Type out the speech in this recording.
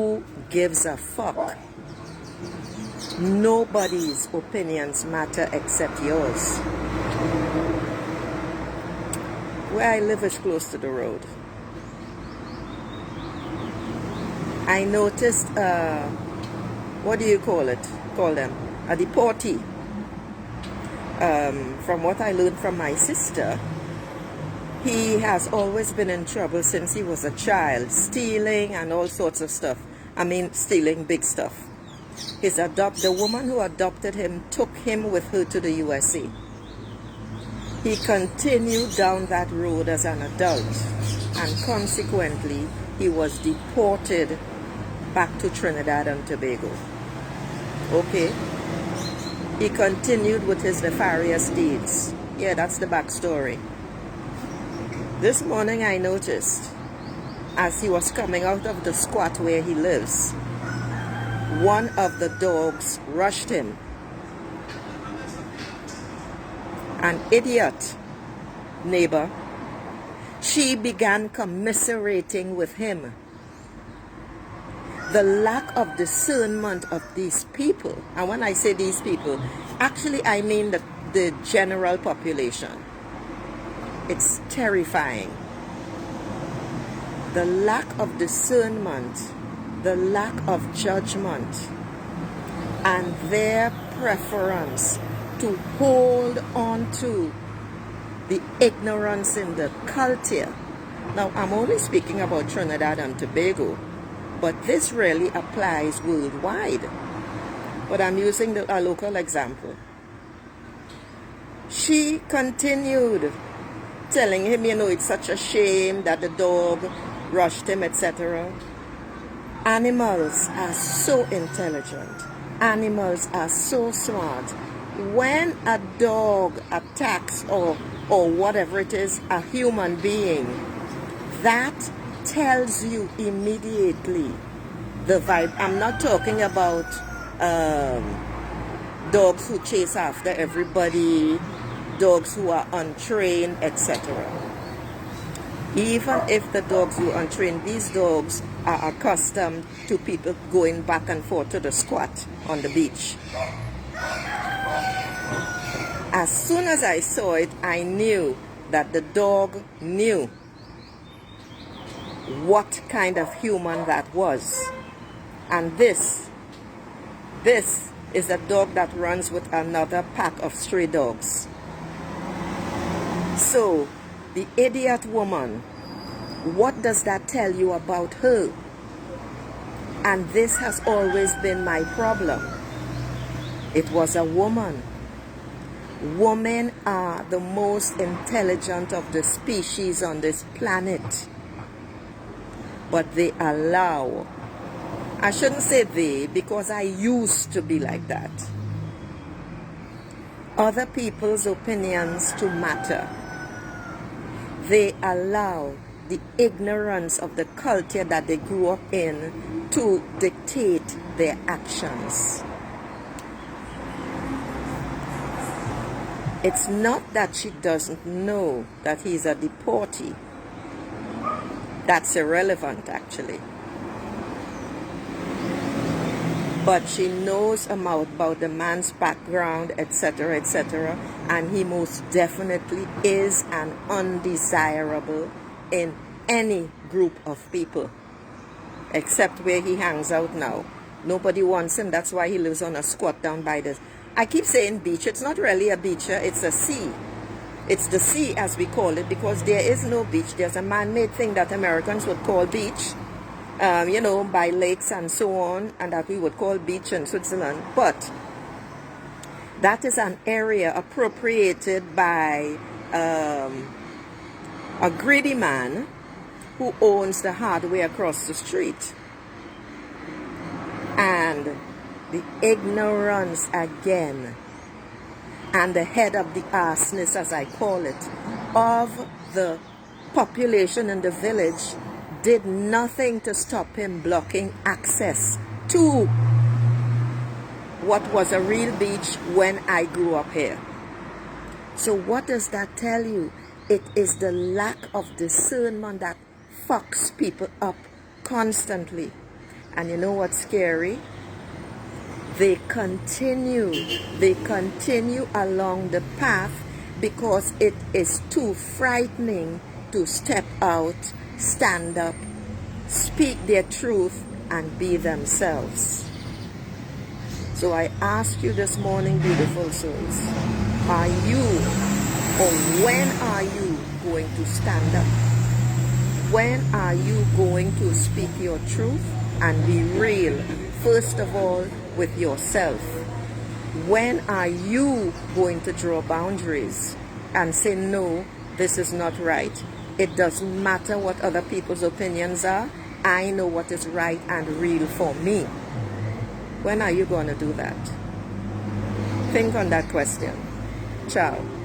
Who gives a fuck? Nobody's opinions matter except yours. Where I live is close to the road. I noticed, what do you call them? A deportee. From what I learned from my sister, he has always been in trouble since he was a child, stealing and all sorts of stuff. I mean, stealing big stuff. The woman who adopted him took him with her to the USA. He continued down that road as an adult, and consequently, he was deported back to Trinidad and Tobago. Okay? He continued with his nefarious deeds. Yeah, that's the backstory. This morning I noticed, as he was coming out of the squat where he lives, one of the dogs rushed him. An idiot neighbor, she began commiserating with him. The lack of discernment of these people, and when I say these people, actually I mean the general population. It's terrifying. The lack of discernment, the lack of judgment, and their preference to hold on to the ignorance in the culture. Now, I'm only speaking about Trinidad and Tobago, but this really applies worldwide. But I'm using a local example. She continued telling him, you know, it's such a shame that the dog rushed him, etc. Animals are so intelligent. Animals are so smart. When a dog attacks or whatever it is, a human being, that tells you immediately the vibe. I'm not talking about dogs who chase after everybody, dogs who are untrained, etc. Even if the dogs who are untrained, these dogs are accustomed to people going back and forth to the squat on the beach. As soon as I saw it, I knew that the dog knew what kind of human that was. And this is a dog that runs with another pack of stray dogs. So, the idiot woman, what does that tell you about her? And this has always been my problem. It was a woman. Women are the most intelligent of the species on this planet. But they allow, I shouldn't say they, because I used to be like that, other people's opinions to matter. They allow the ignorance of the culture that they grew up in to dictate their actions. It's not that she doesn't know that he's a deportee. That's irrelevant, actually. But she knows about the man's background, etc., etc., and he most definitely is an undesirable in any group of people, except where he hangs out now. Nobody wants him. That's why he lives on a squat down by the, I keep saying beach. It's not really a beach, it's a sea. It's the sea, as we call it, because there is no beach. There's a man-made thing that Americans would call beach, you know, by lakes and so on, and that we would call beach in Switzerland. But that is an area appropriated by a greedy man who owns the hardware across the street. And the ignorance again, and the head of the arseness, as I call it, of the population in the village did nothing to stop him blocking access to what was a real beach when I grew up here. So what does that tell you? It is the lack of discernment that fucks people up constantly. And you know what's scary? They continue along the path because it is too frightening to step out, stand up, speak their truth, and be themselves. So I ask you this morning, beautiful souls, are you, or when are you going to stand up? When are you going to speak your truth and be real, first of all, with yourself? When are you going to draw boundaries and say, no, this is not right? It doesn't matter what other people's opinions are. I know what is right and real for me. When are you going to do that? Think on that question. Ciao.